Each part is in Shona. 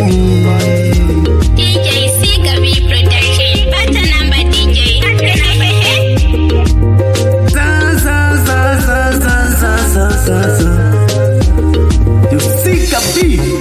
ndini DJ Sigabi Production. Bata number DJ. You Sigabi.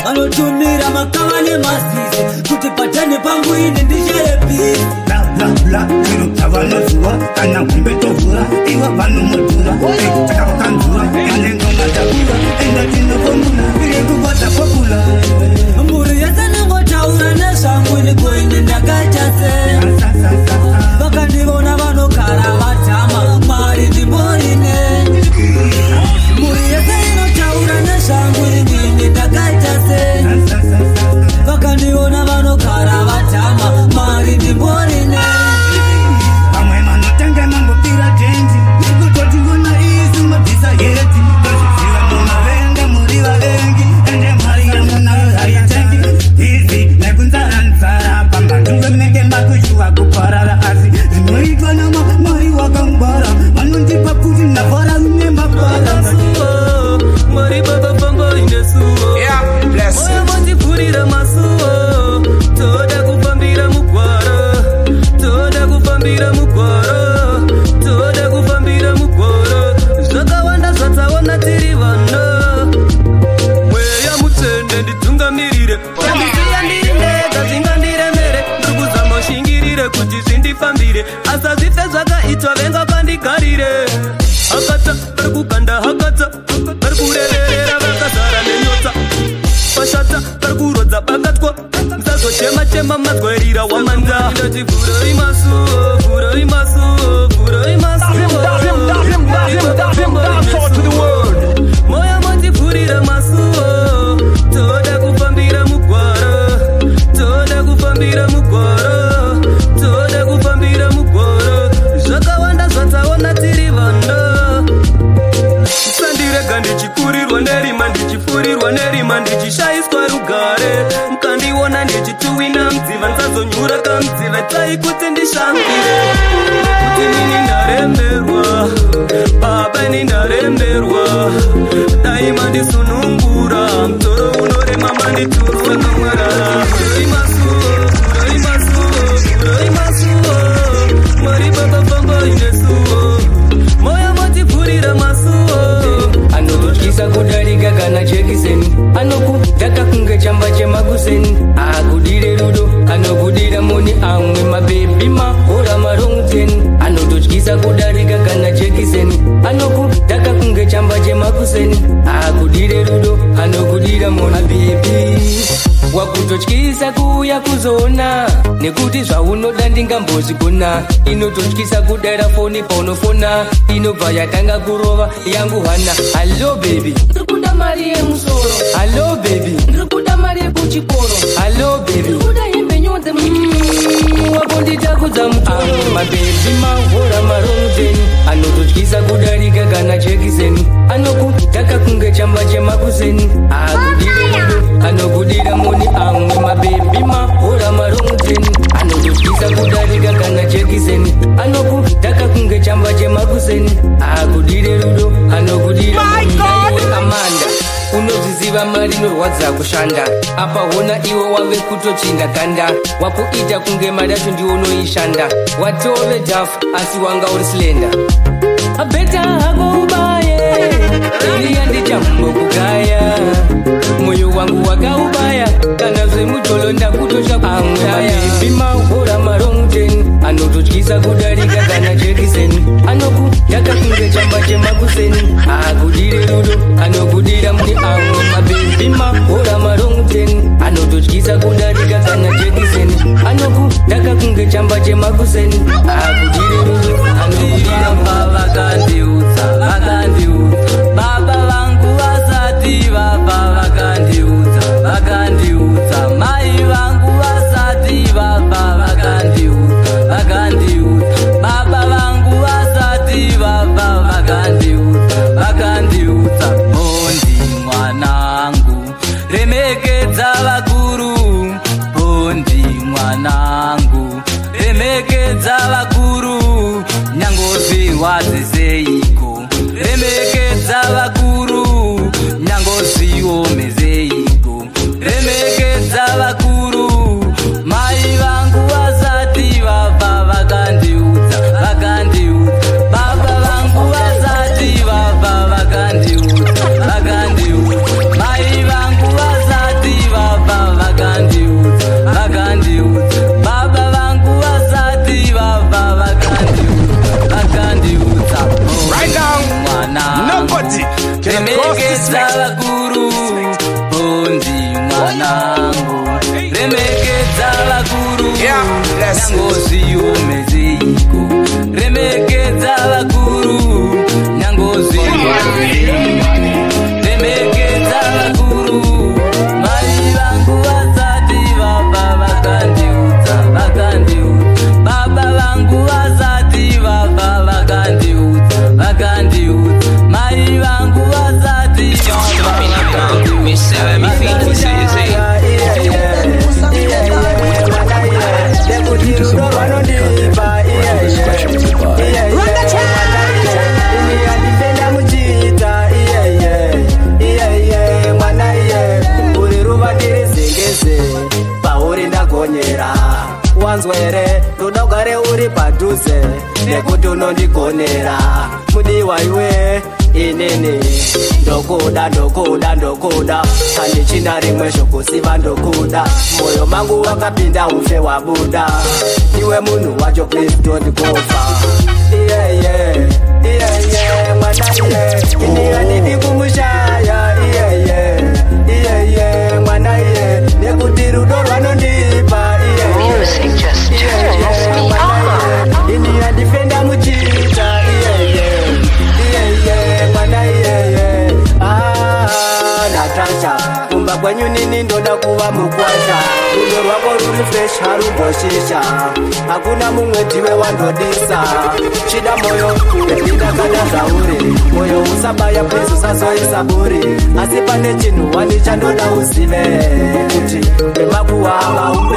Wanotumira makawale masisi Kutipatane pangu ini ndishere peace Bla bla bla Kino kavano zuwa Kana kumbe tovura Iwa vanu modura Taka chema chema mazwerira wamanda ndati vuroi masuo vuroi masuo vuroi masuo moya motivhurira masuo toda kufambira mugwaro toda kufambira mugwaro toda kufambira mugwaro zvakawanda zvataona tiri vando musandirega ndichikurirwa nerima ndichifurirwa nerima ndichishayiswa rugare mukandiona ndichituwina mudziva nsazonyura kamudziva tai kuti ndishambire kuti nini ndaremberwa baba ini ndaremberwa dai mandisunungura mutoro unorema manditurwa kamwarara uroi masuo uroi masuo uroi masuo mwari baba famba inesuo moya motivhurira masuo anototyisa kudarika kana jekiseni anokudhaka kunge chamba chemakuseni akudire rudo anokudira moni amwe mabhebi mahora maronguteni anototyisa kudarika kana jekiseni anokudhaka kunge chamba chemakuseni akudire rudo anokudira moni mabhebi wakutotyisa kuuya kuzoona nekuti zvaunoda ndingambozvigona inototyisa kudara foni paunofona inobva yatanga kurova yangu hwana halo bebi ndikuda mari yemusoro halo bebi ndikuda mari yekuchikoro halo bebi ndikuda hembe nyonze wakonditakudza mutoro mabebi mahora maronguteni anototyisa kudarika kana jekiseni anokudhaka kunge chamba chemakuseni akudire rudo anokudira moni amwe mabebi mahora maronguteni anototyisa kudarika kana jekiseni anokudhaka kunge chamba chemakuseni akudire rudo anokudira moni amanda unozviziva mari inorwadza kushanda apa hona iwe wave kutochinda ganda wakuita kunge mari yacho ndiwo unoishanda watove dhafu asi wanga uri silenda abeta hako ubaye iliya ndichambokugaya moyo wangu wakaubaya kana zvemutolo ndakutosha amweayabi mahora maronguteni anototyisa kudarika kana jekiseni anokudhaka kunge chamba chemakuseni akudire rudo anokudira muni amwe mabebi mahora maronguteni anototyisa kudarika kana jekiseni anokudhaka kunge chamba chemakuseni akudire rudo anokudira vakandiudza vakandiudza baba vangu vasati vabva vakandiudza vakandiudza mai vangu vasati vabva vakandiudza vakandiudza baba vangu vasati vabva vakandiudza vakandiudza bondi mwanangu remekedza vakuru bondi mwanangu remekedza vakuru nyangozviwa zeseiko remekedza vakuru nyangozviomezeiko remekedza vakuru mai vangu vasati vabva vakandiudza vakandiudza baba vangu vasati vabva vakandiudza vakandiudza mai vangu vasati vabva vakandiudza vakandiudza baba vangu vasati vabva vakandiudza vakandiudza right now nobody can cross this next vakuru bondi mwanangu remekedza vakuru nyangozviomezeiko remekedza vakuru nyangozviomezeiko remekedza vakuru mai vangu vasati vabva vakandiudza vakandiudza baba vangu vasati vabva vakandiudza vakandiudza mai vangu vasati wanzwere ndoda ugare uri padhuze nekuti unondigonera mudiwa iwe inini ndokuda ndokuda ndokuda handichina rimwe zvokusiva ndokuda moyo mangu wakapinda ufe wabuda iwe munhu wacho please don't go far mwana ini handidi kumushaya mwana nekuti rudo rwanondipa kuda kwenyu nini ndoda kuva mukwasha rudo rwako ruri fresh harumboshisha hakuna mumwe ndiwe wandodisa chida moyo epinda kada zvauri moyo usabaya please usazoisa buri asi pane chinhu wani chandoda uzive kuti emakuwa vaumbe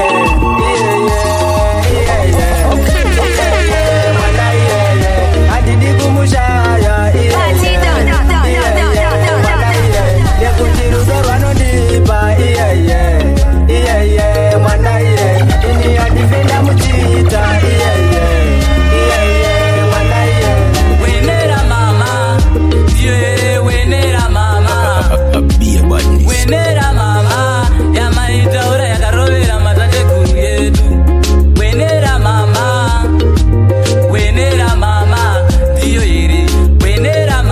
mwana handidi kumushaya nekuti rudo rwanondipa mwana ini handifenda muchita mwana wenera mama wenera mama wenera mama yamaitaura yakarovera matateguru yedu wenera mama ndiyo here wenera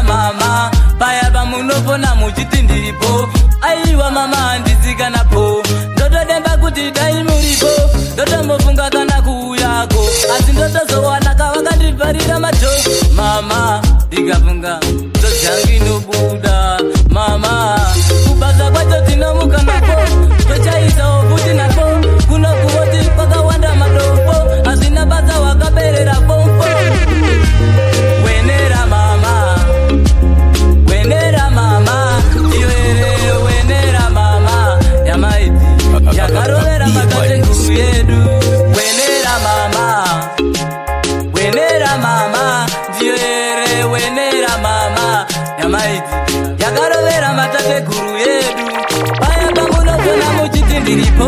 mama paya pamunopona muchiti ndiripo aiwa mama handizikanapo ndotodemba kuti dai muripo ndotombofunga kana kuuyako asi ndotozowana kavakandibvarira mato mama ndikafunga ndodzangu inobuda mama kubasa kwacho tinomukanapo tochaisawo futi napo kunokuvoti kwakawanda madopo hazvina basa wakaberera pompo wenera mama iyo ere wenera mama yamaiti yakarovera matateguru yedu wenera mama ndiyo ere wenera mama yamaiti yakarovera matateguru yedu paya pamunopona muchiti ndiripo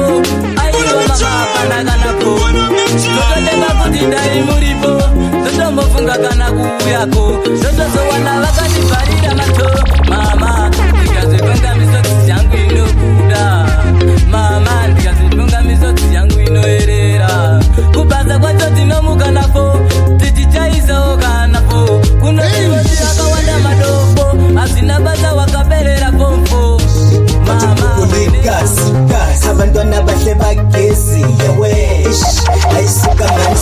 aiwa mama panakanapo ndotodemba kuti dai muripo ndotombofunga kana kuuyako ndotozowana vakandibvarira mato mama ndikazitonga misodzi yangu inobuda mama ndikazitonga misodzi yangu inoerera kubasa kwacho tinomukanapo tichichaisawo kanapo kunotivoti vakawanda madombo hazvina basa wakaberera pompo abantwana bahle bagezi yewe ayisuka man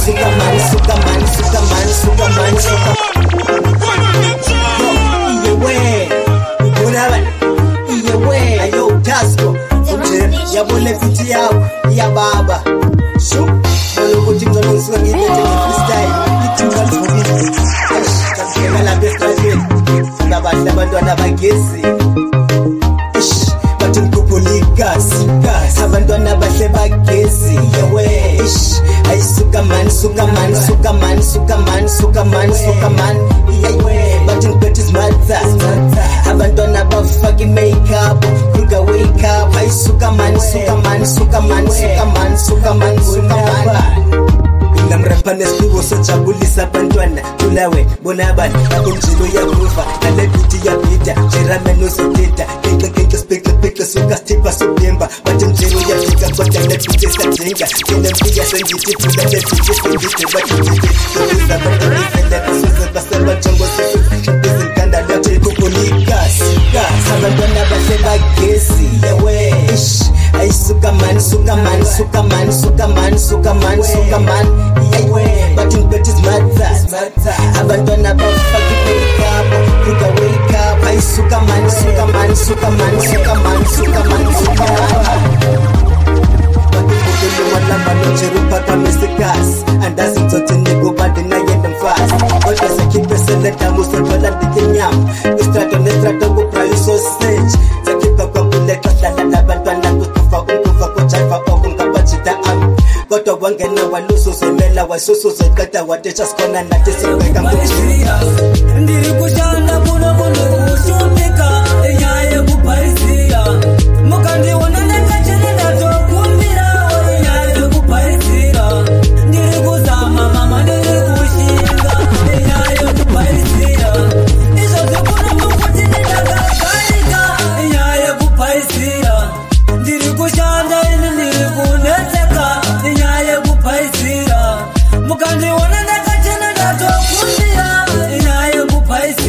yewe bunaba yewe ayo tasko yabona fiti yawo ya baba shu lokuthi ngizonisuka ngibethe freestyle itingalivukile kasikela la bestrategy abahle abantwana bagezi abantwana bahle bagezi yewe ayisuka man yewe bathi ngiphethe izmatha abantwana bafaka i-makeup kuga wake up ayisuka man namrapa nesibiwo sojabulisa abantwana tulawe bona abantu akunjilo yakuva nale biti yabhida jeramenosedida kenke suka stipa sobemba bathi mjelo yafika kodwa nebiti esadinga kenemfika sengititula nebiti sengite bathitite sokuzabantoifele basoze basebajongoseizinganda lyathi kukunikasi abantwana bahle bagesi yewe ayisuka man yewe bathi ngiphethe izmatha abantwana bafaka i-makeup kuga wake up ayisuka man malamba nojeruphakamisikas andazi ngizotheniko bade nayenda mfazi kodwa sakhiphe seledamo sothola ndikenyama istrato kuprayisosage sakhipha kwambulexa hlala labantwana kutufa unkuva kojaiva okungabajita ami kodwa kwangena walusuzemela wasusuzeqeda watesha sikhona nathi sibheka ndiri kushanda kuno kushupika enyaye kupharisira mukandiona ndakachena ndatokumbira enyaye kupharisira ndiri kuzama mama ndiri kushinga enyaye kupharisira izvozvikuna mukuti ndindakagarika enyaye kupharisira ndiri kushanda ini ndiri kunetseka enyaye kupharisira mukandiona ndakachena ndatokumbira enyaye kupharisira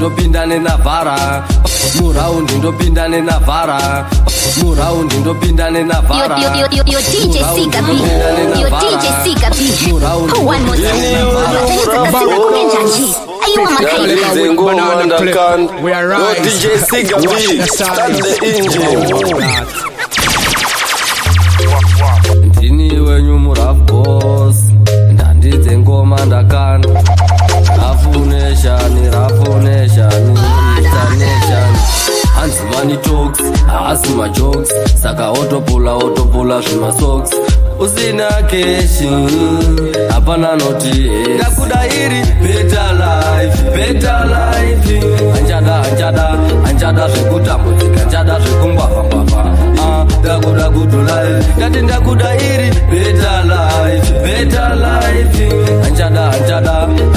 ndopinda nenavhara muraundi ndopinda nenavhara muraundi ndopinda nenavhara Yo DJ Sika B. Yo DJ Sika B. One more time. We are right. DJ Sika B. Start the engine. Ndini wenyu muraf boss. Ndandidze ngoma ndakanda. Rafuneshani. Hands money talks, asi ma jokes. Saka autopula zvima socks. Usina keshi, hapana noti. Ndakuda iri better life. Anjada zvekutambudzika, anjada zvekungwavha. Ndakuda good life. Ndakuda iri better life.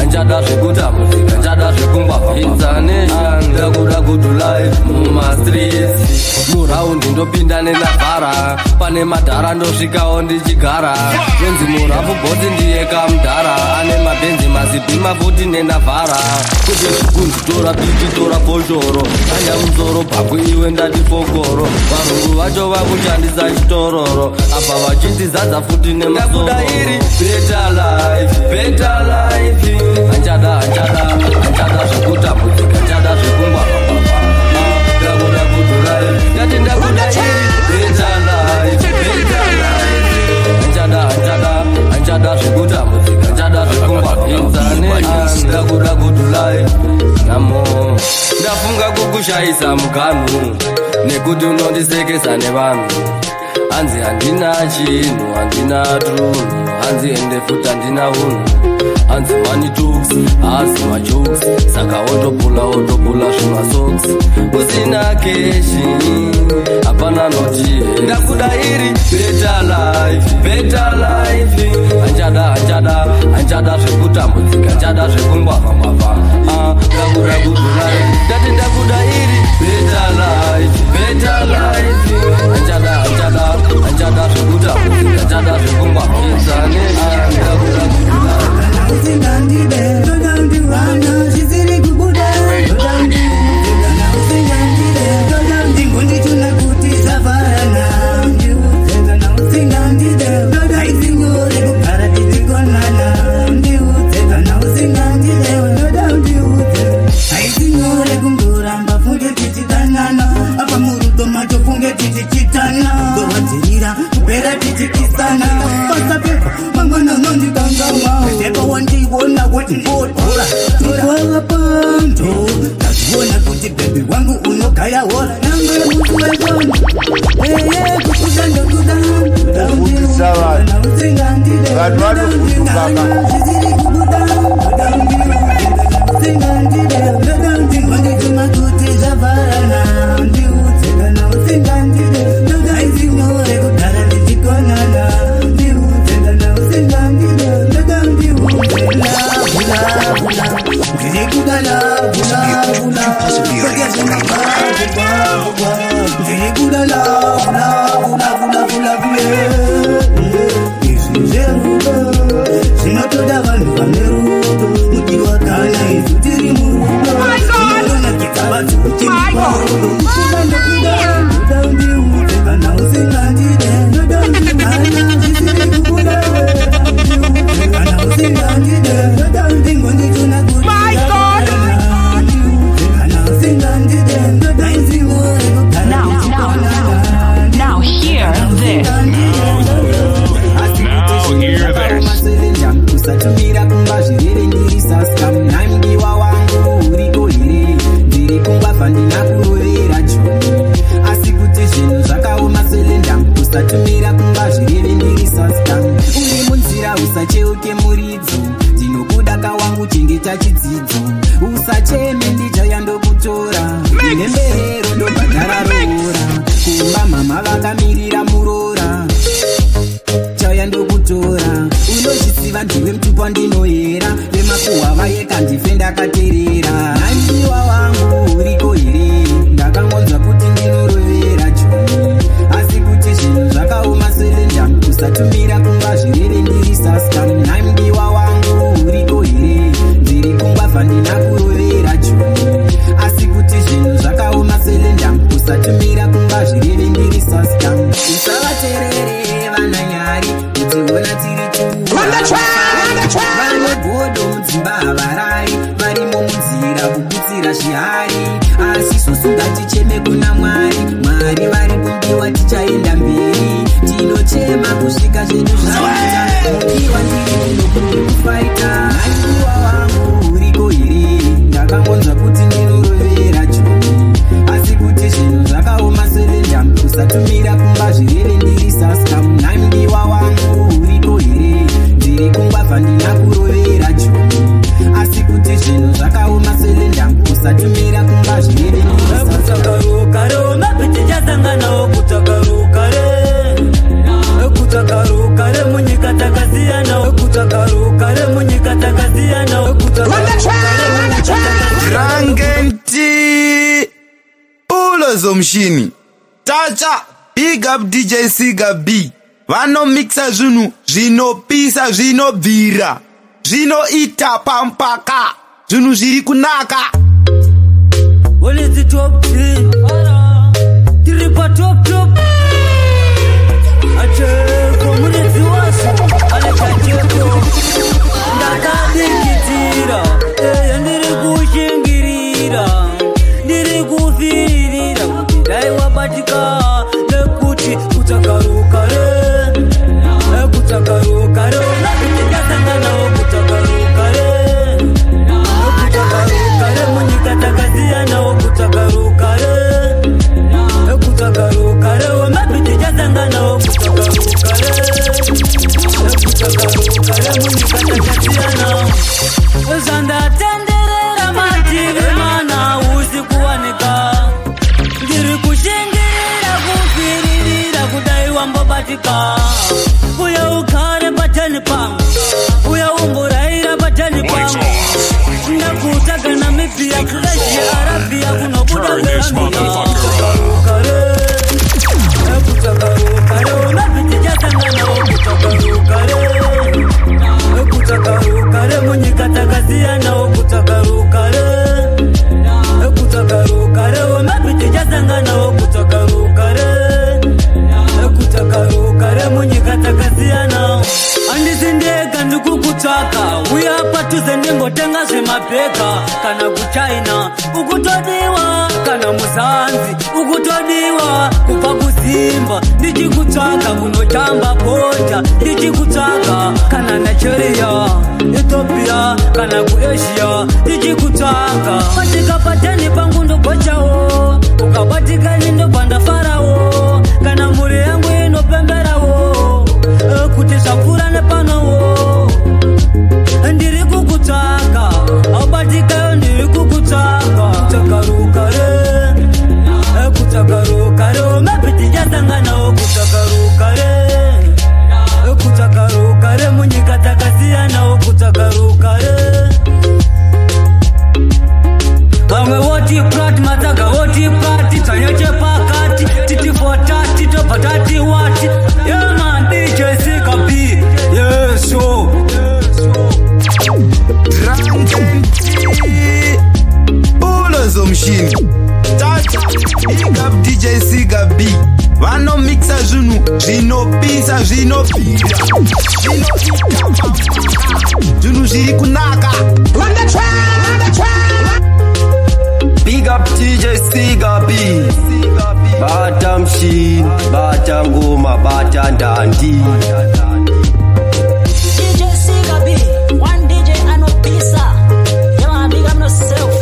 Anjada zvekutambudzika, anjada zvekungwavha. Ndakuda good life muma streets. Muraundi ndopinda nenavhara. Pane madhara ndosvikawo ndichigara. Yenzi murafu bhodzi ndiye kamudhara. Ane mabenzi mazibhima futi nenavhara. Kuti zvikunditora biti tora foshoro. Anya muzoro bhakwe iwe ndati fokoro. Varungu vacho vakushandisa chitororo. Apa vachiti zadza futi nemusoro. Ndakuda iri better life. Anjada zvekutambudzika, anjada zvekungwavha. Ndakuda good life. Ndakuda iri better life. Anjada zvekutambudzika, anjada zvekungwavha. Ndakuda good life. Namo ndafunga kukushayisa muganu nekuti unondisekesa nevanhu. Hanzi handina chinhu, handina trunhu, hanzi ende futi handina unhu. Hanzi money talks, asi ma jokes. Saka autopula zvima socks. Usina keshi, hapana noti. Ndakuda iri better life. Anjada zvekutambudzika, anjada zvekungwavha. Ndakuda good life. Ndakuda iri better life. Anjada zvekutambudzika, anjada zvekungwavha. Ndakuda good life. Ndiri kungwa fandi nakurovera joni. mudzimba havarai varimo munzira kubutsira zvihari asi susu ngaticheme kuna mwari mwari vari kumbiwa tichaenda mberi tinochema kusvika zvedu zvaita mudiwa ndiri munokuri kufaita aiwa wangu uriko here ndakangonzwa kuti ndinorovera joni asi kuti zvinhu zvakaoma serenja usatumira kumba zvireve ndiri saska munambiwa wangu uriko here ndiri kungwavha ndina kurovera joni asi kuti zvinhu zvakaoma serenja usatumira kumba zvireve ndiri saska mapitichasanganawo kutakarukare kutakarukare munyika takasiyana kutakarukare munyika takasiyana Rangenti Ulo Zomshini Tacha Big up DJ Siga B Vano mixa zvinhu zvinopisa zvinobvira zvinoita pampaka zvinhu zviri kunaka What is the top 10? Tiripa top Acheko munezi waso Alekacheko Ndakadikitira Ndiri kushingirira Ndiri kufirira Dai wabatika Nekuti kutakarukare Kutakarukare Nakutikasangana kutakarukare Kutakarukare munyika takasiyana kutakarukare Kutakarukare Wamapitichasangana kutakarukare Kutakarukare munyika takasiyana Zandatenderera mativi mana usikuwanika Ndiri kushingirira kufiririra kudai wambobatika Uya ukare pateni pangu Uya umboraira pateni pangu Ndakutaga Namibia kuleshi Arabia kunobuda verandika Kutakarukare Unapitichasangana kutakarukare Kutakarukare munyika takasiyana kutakarukare Kutakarukare Unapitichasangana kutakarukare Kutakarukare munyika takasiyana Andisindeka ndikukutsvaka uya patuze ndingotenga zvemapeka kana kuchina ukutodiwa kana muzanzi ukutodiwa kubva kusimba ndichikutsvaka kunotamba bhonja ndichikutsvaka kana Nigeria Ethiopia kana kuAsia ndichikutsvaka patika pateni pangu ndogochawo ukabatika ndobva ndafarawo kana mhuri yangu inopemberawo kuti zvapfuura nepanowo ndiri kukutsvaka aubatikayo ndiri kukutsvaka kutakarukare kutakarukare mapitichasanganawo kutakarukare kutakarukare munyika takasiyanawo kutakarukare vamwe voti prat matsaga voti prati tanyoche pakati titi fotati tobva tati wati yeman DJ Siga B yeso Ulo Zomshini Tacha Big up DJ Siga B Vano mixa zvinhu zvinopisa zvinobvira zvinhu zviri kunaka Big up DJ Siga B Bata mshini, bata ngoma, bata ndandi DJ Siga B, one DJ and no pizza. Yeah man, big up yourself.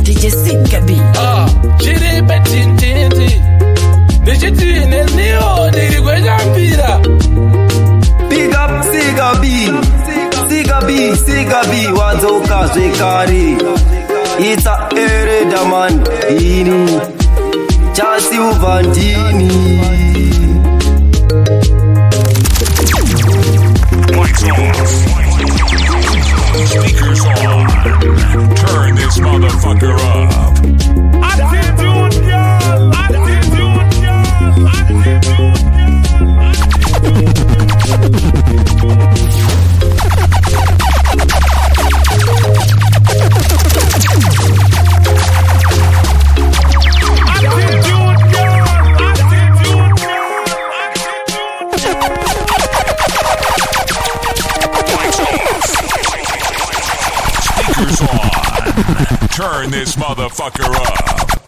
DJ Siga B. Chiripe tintindi Ndichitine ndiyo ndiri kwenyambira Big up Siga B Siga B, Siga B Wadzoka zvekare It's a ereda man Ini Chasi uvandini Lights off. Speakers on. Turn this motherfucker up. Attitude, girl. Attitude. speakers on. Turn this motherfucker up.